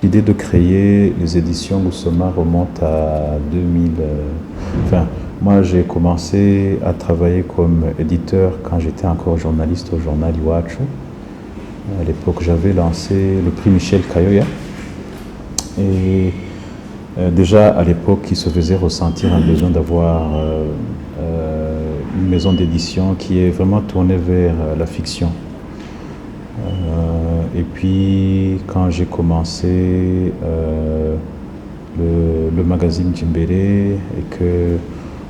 l'idée de créer les éditions Gusoma remonte à 2000. Moi, j'ai commencé à travailler comme éditeur quand j'étais encore journaliste au journal Iwachu. À l'époque, j'avais lancé le prix Michel Kayoya. Et déjà à l'époque, il se faisait ressentir un besoin d'avoir une maison d'édition qui est vraiment tournée vers la fiction. Et puis, quand j'ai commencé le magazine Jimbere et que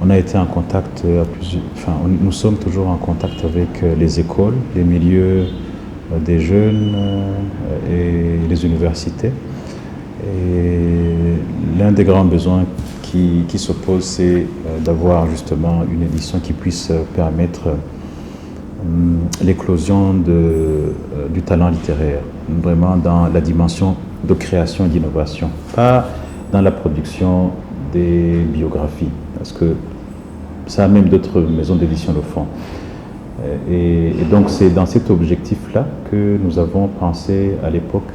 on a été en contact nous sommes toujours en contact avec les écoles, les milieux des jeunes et les universités. Et l'un des grands besoins qui se pose, c'est d'avoir justement une édition qui puisse permettre l'éclosion du talent littéraire, vraiment dans la dimension de création et d'innovation, pas dans la production des biographies, parce que ça, même d'autres maisons d'édition le font. Et donc c'est dans cet objectif-là que nous avons pensé à l'époque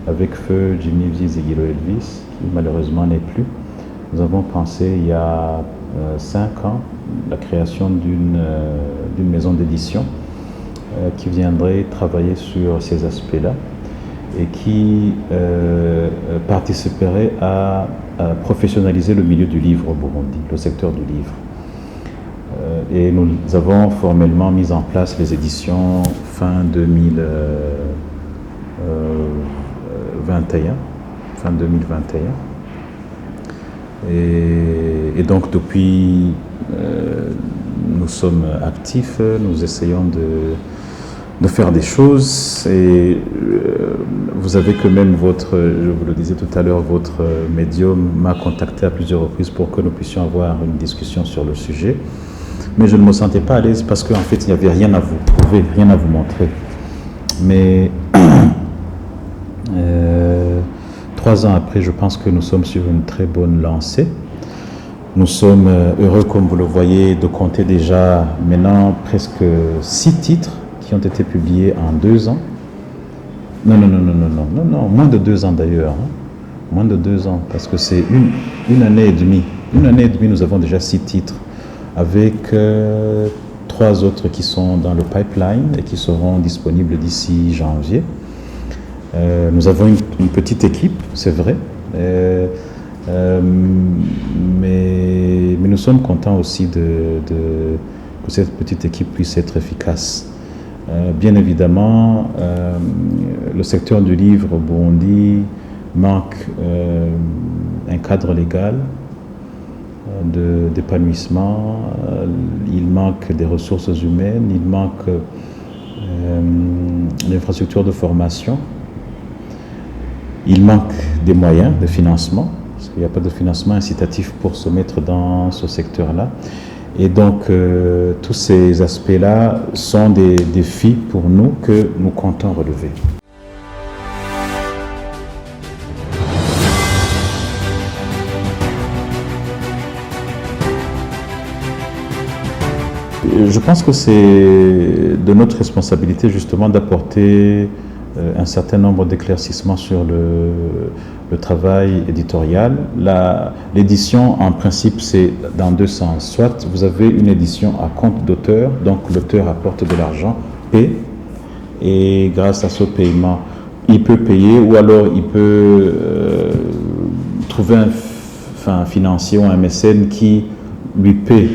avec feu Jimmy Zigiro Elvis, qui malheureusement n'est plus. Nous avons pensé il y a 5 ans la création d'une maison d'édition qui viendrait travailler sur ces aspects-là et qui participerait à professionnaliser le milieu du livre au Burundi, le secteur du livre. Et nous avons formellement mis en place les éditions fin 2021. Et donc depuis, nous sommes actifs, nous essayons de faire des choses et vous avez que même je vous le disais tout à l'heure, votre médium m'a contacté à plusieurs reprises pour que nous puissions avoir une discussion sur le sujet. Mais je ne me sentais pas à l'aise parce qu'en fait, il n'y avait rien à vous prouver, rien à vous montrer. Mais 3 ans après, je pense que nous sommes sur une très bonne lancée. Nous sommes heureux, comme vous le voyez, de compter déjà maintenant presque 6 titres qui ont été publiés en 2 ans. Non, moins de 2 ans d'ailleurs. Hein. Moins de 2 ans, parce que c'est une année et demie. Une année et demie, nous avons déjà 6 titres, avec 3 autres qui sont dans le pipeline et qui seront disponibles d'ici janvier. Nous avons une petite équipe, c'est vrai, mais nous sommes contents aussi que cette petite équipe puisse être efficace. Bien évidemment, le secteur du livre au Burundi manque un cadre légal d'épanouissement, il manque des ressources humaines, il manque l'infrastructure de formation, il manque des moyens de financement, parce qu'il n'y a pas de financement incitatif pour se mettre dans ce secteur-là. Et donc, tous ces aspects-là sont des défis pour nous que nous comptons relever. Je pense que c'est de notre responsabilité justement d'apporter un certain nombre d'éclaircissements sur le travail éditorial. L'édition, en principe, c'est dans 2 sens. Soit vous avez une édition à compte d'auteur, donc l'auteur apporte de l'argent, paie, et grâce à ce paiement, il peut payer, ou alors il peut trouver un financier ou un mécène qui lui paie.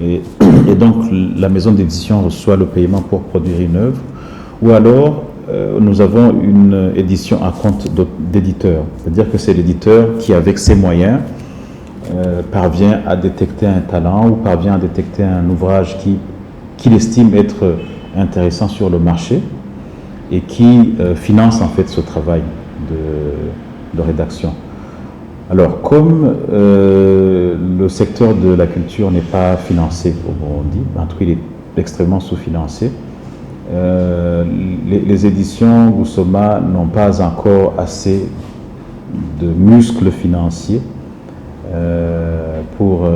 Et donc la maison d'édition reçoit le paiement pour produire une œuvre. Ou alors nous avons une édition à compte d'éditeur. C'est-à-dire que c'est l'éditeur qui, avec ses moyens, parvient à détecter un talent ou parvient à détecter un ouvrage qu'il estime être intéressant sur le marché et qui finance en fait ce travail de rédaction. Alors, comme le secteur de la culture n'est pas financé au Burundi, en tout cas il est extrêmement sous-financé, les éditions Gusoma n'ont pas encore assez de muscles financiers pour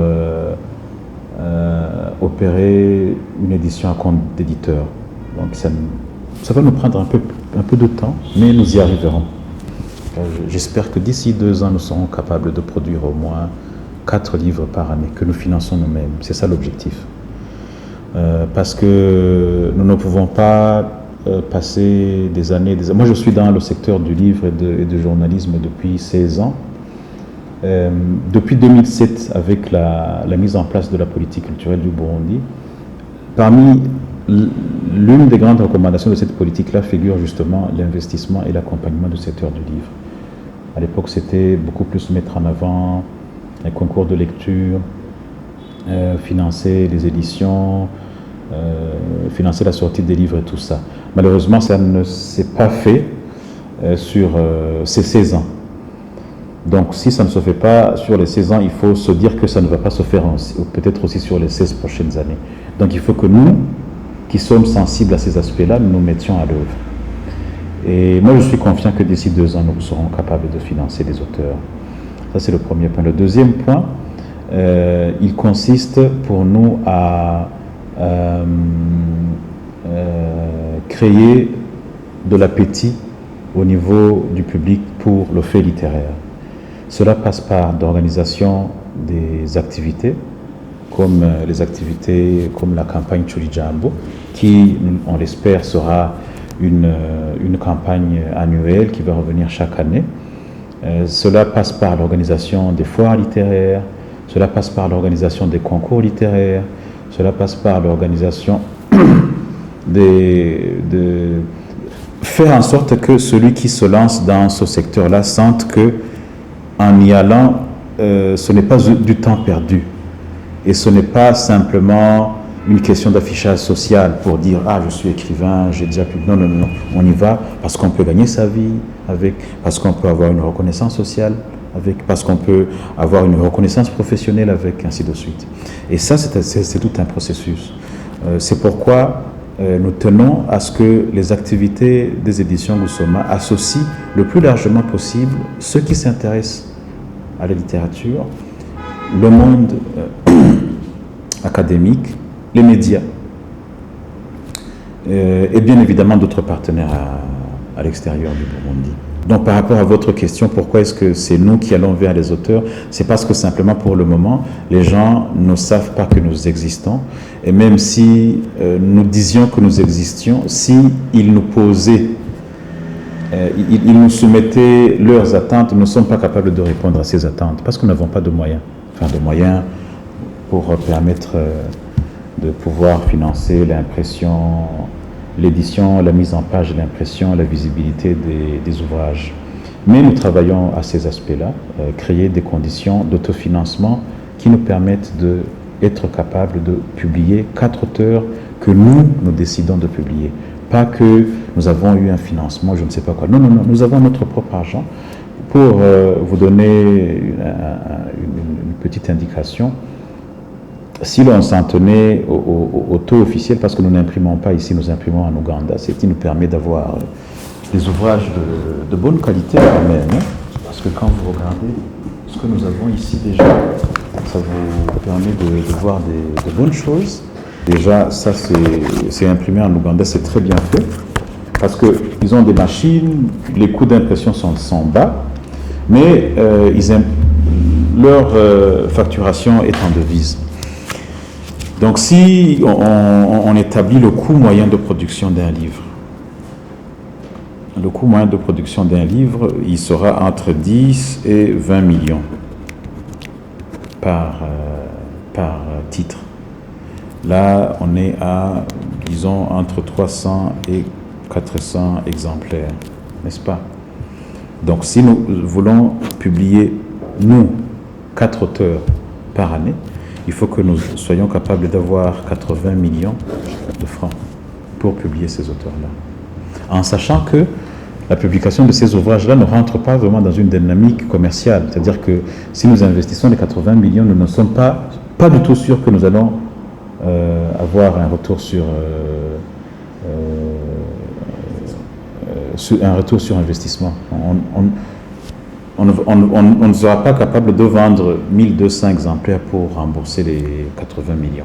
opérer une édition à compte d'éditeur. Donc ça va nous prendre un peu de temps, mais nous y arriverons. J'espère que d'ici 2 ans, nous serons capables de produire au moins 4 livres par année que nous finançons nous-mêmes. C'est ça l'objectif. Parce que nous ne pouvons pas passer des années, des années. Moi, je suis dans le secteur du livre et du journalisme depuis 16 ans. Depuis 2007, avec la mise en place de la politique culturelle du Burundi, parmi l'une des grandes recommandations de cette politique-là figure justement l'investissement et l'accompagnement du secteur du livre. À l'époque, c'était beaucoup plus mettre en avant les concours de lecture, financer les éditions, financer la sortie des livres et tout ça. Malheureusement, ça ne s'est pas fait sur ces 16 ans. Donc, si ça ne se fait pas sur les 16 ans, il faut se dire que ça ne va pas se faire peut-être aussi sur les 16 prochaines années. Donc, il faut que nous, qui sommes sensibles à ces aspects-là, nous mettions à l'œuvre. Et moi, je suis confiant que d'ici 2 ans, nous serons capables de financer des auteurs. Ça, c'est le premier point. Le deuxième point, il consiste pour nous à créer de l'appétit au niveau du public pour le fait littéraire. Cela passe par l'organisation des activités, comme les activités comme la campagne Chulijambo, qui, on l'espère, sera une campagne annuelle qui va revenir chaque année. Cela passe par l'organisation des foires littéraires, cela passe par l'organisation des concours littéraires, cela passe par l'organisation de faire en sorte que celui qui se lance dans ce secteur-là sente que, en y allant, ce n'est pas du temps perdu. Et ce n'est pas simplement une question d'affichage social pour dire « Ah, je suis écrivain, j'ai déjà pu… » Non, non, non, on y va parce qu'on peut gagner sa vie avec, parce qu'on peut avoir une reconnaissance sociale avec, parce qu'on peut avoir une reconnaissance professionnelle avec, ainsi de suite. Et ça, c'est tout un processus. C'est pourquoi nous tenons à ce que les activités des éditions Goussoma associent le plus largement possible ceux qui s'intéressent à la littérature, le monde académique, les médias et bien évidemment d'autres partenaires à l'extérieur du Burundi. Donc par rapport à votre question, pourquoi est-ce que c'est nous qui allons vers les auteurs? C'est parce que simplement pour le moment, les gens ne savent pas que nous existons. Et même si nous disions que nous existions, si ils nous posaient, ils nous soumettaient leurs attentes, nous ne sommes pas capables de répondre à ces attentes parce que nous n'avons pas de moyens. Enfin, de moyens pour permettre de pouvoir financer l'impression, l'édition, la mise en page de l'impression, la visibilité des ouvrages. Mais nous travaillons à ces aspects-là, créer des conditions d'autofinancement qui nous permettent d'être capables de publier 4 auteurs que nous décidons de publier. Pas que nous avons eu un financement, je ne sais pas quoi. Non, non, non, nous avons notre propre argent. Pour vous donner une petite indication, si l'on s'en tenait au taux officiel, parce que nous n'imprimons pas ici, nous imprimons en Ouganda, ce qui nous permet d'avoir des ouvrages de bonne qualité quand même, hein, parce que quand vous regardez ce que nous avons ici déjà, ça vous permet de voir de bonnes choses. Déjà, ça c'est imprimé en Ouganda, c'est très bien fait, parce qu'ils ont des machines, les coûts d'impression sont bas, mais leur facturation est en devise. Donc si on établit le coût moyen de production d'un livre, le coût moyen de production d'un livre, il sera entre 10 et 20 millions par titre. Là, on est à, disons, entre 300 et 400 exemplaires, n'est-ce pas? Donc si nous voulons publier, nous, 4 auteurs par année, il faut que nous soyons capables d'avoir 80 millions de francs pour publier ces auteurs-là. En sachant que la publication de ces ouvrages-là ne rentre pas vraiment dans une dynamique commerciale. C'est-à-dire que si nous investissons les 80 millions, nous ne sommes pas du tout sûrs que nous allons avoir un retour sur investissement. On ne sera pas capable de vendre 1200 exemplaires pour rembourser les 80 millions.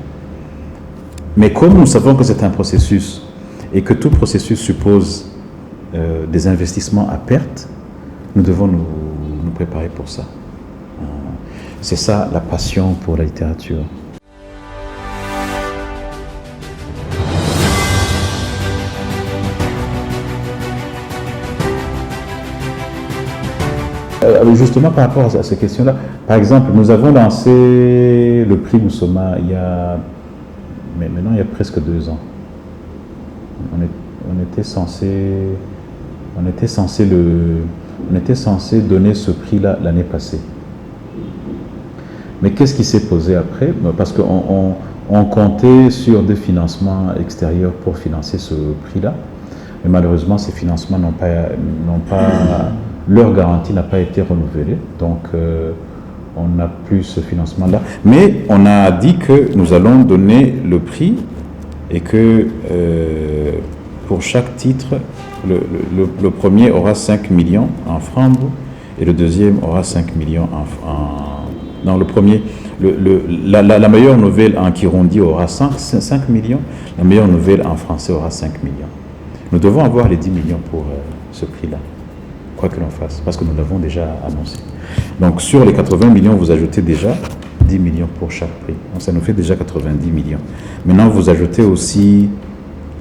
Mais comme nous savons que c'est un processus et que tout processus suppose des investissements à perte, nous devons nous préparer pour ça. C'est ça la passion pour la littérature. Justement par rapport à ces questions-là, par exemple, nous avons lancé le prix Moussoma maintenant il y a presque 2 ans. On était censé donner ce prix-là l'année passée. Mais qu'est-ce qui s'est posé après? Parce qu'on comptait sur des financements extérieurs pour financer ce prix-là. Mais malheureusement, ces financements leur garantie n'a pas été renouvelée. Donc, on n'a plus ce financement-là. Mais on a dit que nous allons donner le prix et que pour chaque titre, le premier aura 5 millions en francs et le deuxième aura 5 millions non, le premier, la meilleure nouvelle en Kirundi aura 5 millions, la meilleure nouvelle en français aura 5 millions. Nous devons avoir les 10 millions pour ce prix-là, quoi que l'on fasse, parce que nous l'avons déjà annoncé. Donc sur les 80 millions, vous ajoutez déjà 10 millions pour chaque prix. Donc ça nous fait déjà 90 millions. Maintenant, vous ajoutez aussi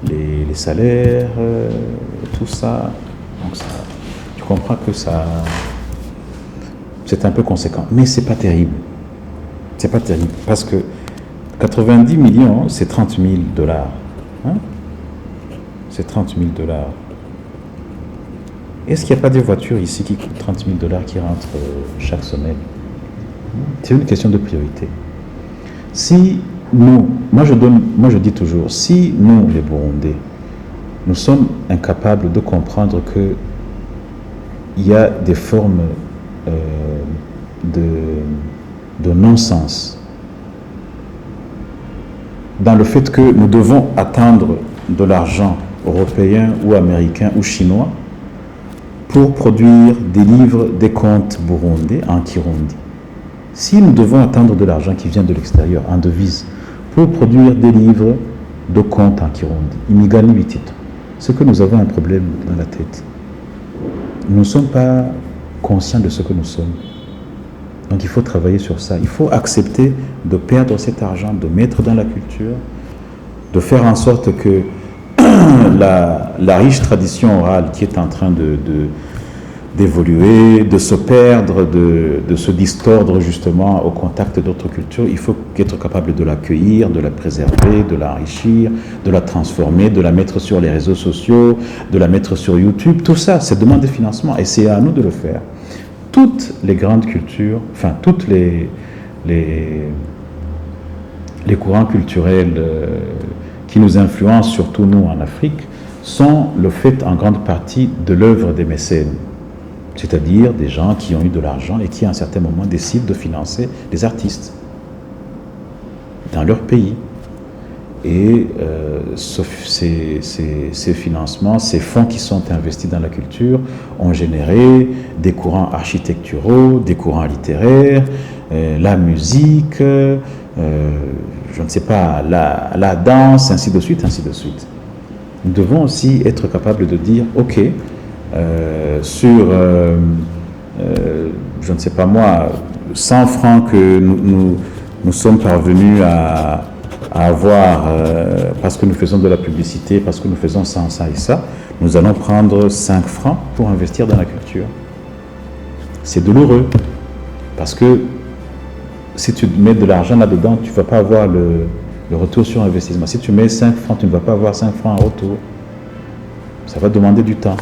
les salaires, tout ça. Donc ça, tu comprends que ça... c'est un peu conséquent, mais c'est pas terrible. C'est pas terrible, parce que 90 millions, c'est 30 000 dollars. Hein? C'est 30 000 dollars. Est-ce qu'il n'y a pas des voitures ici qui coûtent 30 000 dollars qui rentrent chaque semaine? C'est une question de priorité. Si nous, moi je dis toujours, si nous, les Burundais, nous sommes incapables de comprendre que il y a des formes de non-sens dans le fait que nous devons attendre de l'argent européen ou américain ou chinois pour produire des livres, des contes burundais en Kirundi. Si nous devons attendre de l'argent qui vient de l'extérieur en devise pour produire des livres de contes en Kirundi, imigani bitito, c'est que nous avons un problème dans la tête. Nous ne sommes pas conscients de ce que nous sommes. Donc il faut travailler sur ça. Il faut accepter de perdre cet argent, de mettre dans la culture, de faire en sorte que la riche tradition orale qui est en train d'évoluer, de se perdre, de se distordre justement au contact d'autres cultures, il faut être capable de l'accueillir, de la préserver, de l'enrichir, de la transformer, de la mettre sur les réseaux sociaux, de la mettre sur YouTube. Tout ça, ça demande des financements et c'est à nous de le faire. Toutes les grandes cultures, enfin toutes les courants culturels qui nous influencent, surtout nous en Afrique, sont le fait en grande partie de l'œuvre des mécènes, c'est-à-dire des gens qui ont eu de l'argent et qui à un certain moment décident de financer des artistes dans leur pays. Et ces financements, ces fonds qui sont investis dans la culture ont généré des courants architecturaux, des courants littéraires, la musique, je ne sais pas, la danse, ainsi de suite, ainsi de suite. Nous devons aussi être capables de dire, ok, sur, je ne sais pas moi, 100 francs que nous sommes parvenus à avoir, parce que nous faisons de la publicité, parce que nous faisons ça, ça et ça, nous allons prendre 5 francs pour investir dans la culture. C'est douloureux, parce que si tu mets de l'argent là-dedans, tu ne vas pas avoir le retour sur investissement. Si tu mets 5 francs, tu ne vas pas avoir 5 francs en retour. Ça va demander du temps.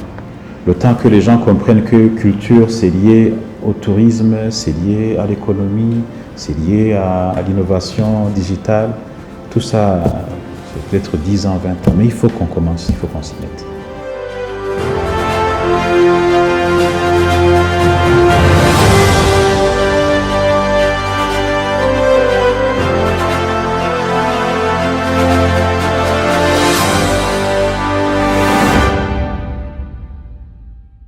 Le temps que les gens comprennent que culture, c'est lié au tourisme, c'est lié à l'économie, c'est lié à l'innovation digitale. Tout ça, c'est peut-être 10 ans, 20 ans, mais il faut qu'on commence, il faut qu'on s'y mette.